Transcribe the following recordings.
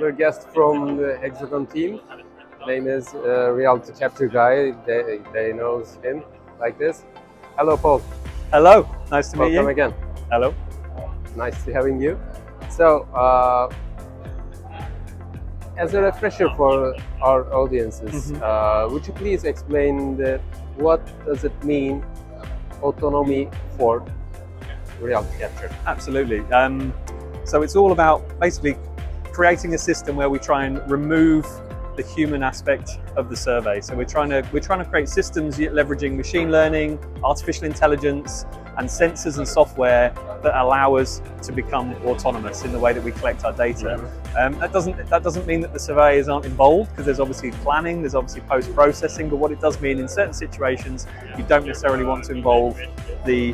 another guest from the Hexagon team. Name is reality capture guy. They knows him like this. Hello, Paul. Hello, nice to meet you. Welcome again. Hello. Nice to having you. So, as a refresher for our audiences, would you please explain what does it mean, autonomy for reality capture? Absolutely. So it's all about basically creating a system where we try and remove the human aspect of the survey. So we're trying to create systems leveraging machine learning, artificial intelligence, and sensors and software that allow us to become autonomous in the way that we collect our data. That doesn't mean that the surveyors aren't involved, because there's obviously planning, there's obviously post-processing, but what it does mean in certain situations, you don't necessarily want to involve the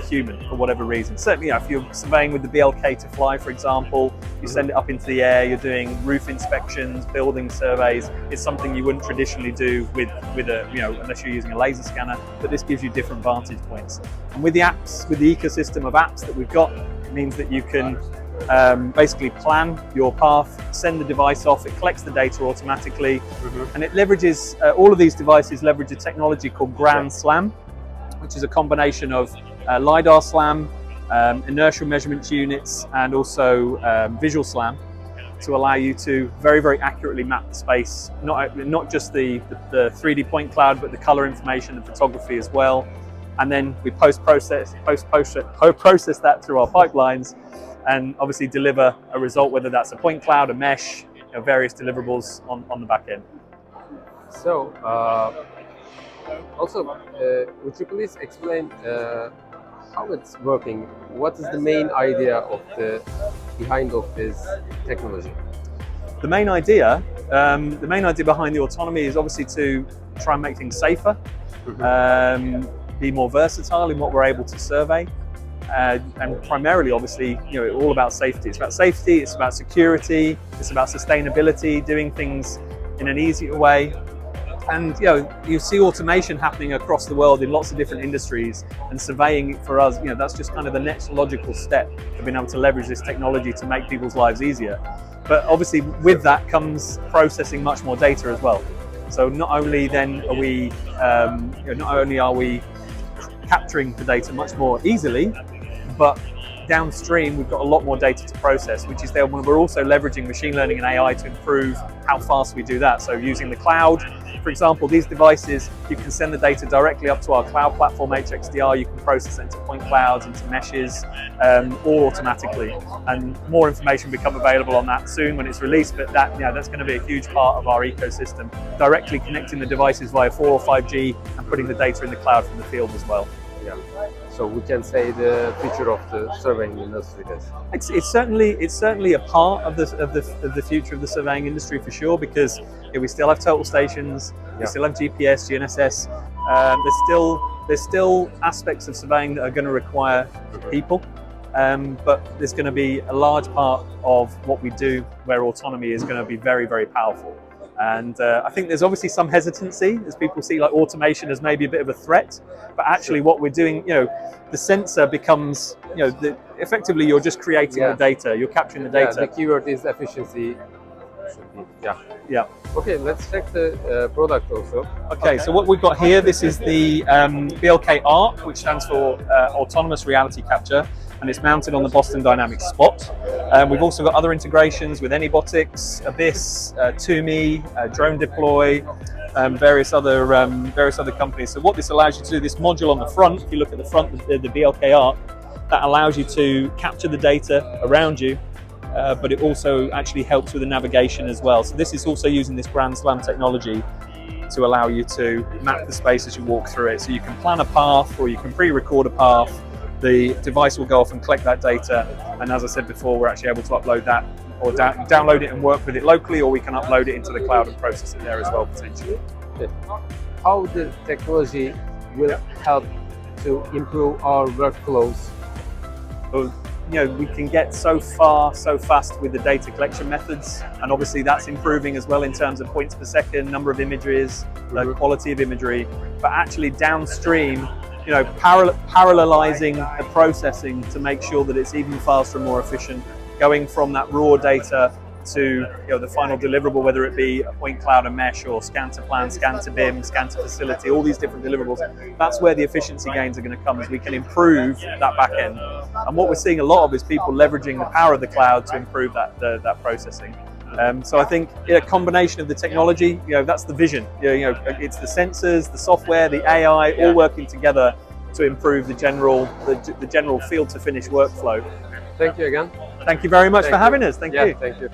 human for whatever reason. Certainly, if you're surveying with the BLK to fly, for example, you send it up into the air, you're doing roof inspections, building surveys. It's something you wouldn't traditionally do with unless you're using a laser scanner, but this gives you different vantage points. And with the apps, with the ecosystem of apps that we've got, it means that you can basically plan your path, send the device off, it collects the data automatically, and it leverages, all of these devices leverage a technology called Grand SLAM, which is a combination of LiDAR SLAM, inertial measurement units, and also visual SLAM, to allow you to very, very accurately map the space, not just the 3D point cloud, but the color information, the photography as well. And then we post-process that through our pipelines, and obviously deliver a result, whether that's a point cloud, a mesh, various deliverables on the back end. So, also, would you please explain how it's working? What is the main idea behind this technology? The main idea behind the autonomy is obviously to try and make things safer, be more versatile in what we're able to survey, and primarily, obviously, all about safety. It's about safety, it's about security, it's about sustainability, doing things in an easier way. And you see automation happening across the world in lots of different industries, and surveying for us, that's just kind of the next logical step of being able to leverage this technology to make people's lives easier. But obviously, with that comes processing much more data as well. So not only then are we, capturing the data much more easily, but downstream we've got a lot more data to process, which is there when we're also leveraging machine learning and AI to improve how fast we do that. So using the cloud, for example, these devices, you can send the data directly up to our cloud platform, HXDR. You can process it into point clouds, into meshes, all automatically. And more information will become available on that soon when it's released. But that's going to be a huge part of our ecosystem, directly connecting the devices via 4 or 5G and putting the data in the cloud from the field as well. Yeah. So we can say the future of the surveying industry is. It's certainly a part of the future of the surveying industry for sure, because we still have total stations, we still have GPS, GNSS. There's still aspects of surveying that are going to require people, but there's going to be a large part of what we do where autonomy is going to be very, very powerful. And I think there's obviously some hesitancy as people see like automation as maybe a bit of a threat, but actually what we're doing, the sensor becomes, effectively you're just creating the data, you're capturing the data. Yeah, the keyword is efficiency. Yeah. Okay, let's check the product also. Okay, so what we've got here, this is the BLK ARC, which stands for Autonomous Reality Capture, and it's mounted on the Boston Dynamics Spot. We've also got other integrations with Anybotics, Abyss, Toomey, Drone Deploy, various other companies. So what this allows you to do, this module on the front, if you look at the front of the BLK ARC, that allows you to capture the data around you, but it also actually helps with the navigation as well. So this is also using this Grand SLAM technology to allow you to map the space as you walk through it. So you can plan a path, or you can pre-record a path. The device will go off and collect that data, and as I said before, we're actually able to upload that, or download it and work with it locally, or we can upload it into the cloud and process it there as well, potentially. Okay. How the technology will help to improve our workflows? Well, we can get so far so fast with the data collection methods, and obviously that's improving as well in terms of points per second, number of images, the quality of imagery, but actually downstream, parallelizing the processing to make sure that it's even faster and more efficient, going from that raw data to the final deliverable, whether it be a point cloud and mesh or scan to plan, scan to BIM, scan to facility, all these different deliverables. That's where the efficiency gains are going to come, as we can improve that back end. And what we're seeing a lot of is people leveraging the power of the cloud to improve that processing. So I think a combination of the technology, that's the vision. It's the sensors, the software, the AI, all working together to improve the general field to finish workflow. Thank you again. Thank you very much for having us. Thank you. Thank you.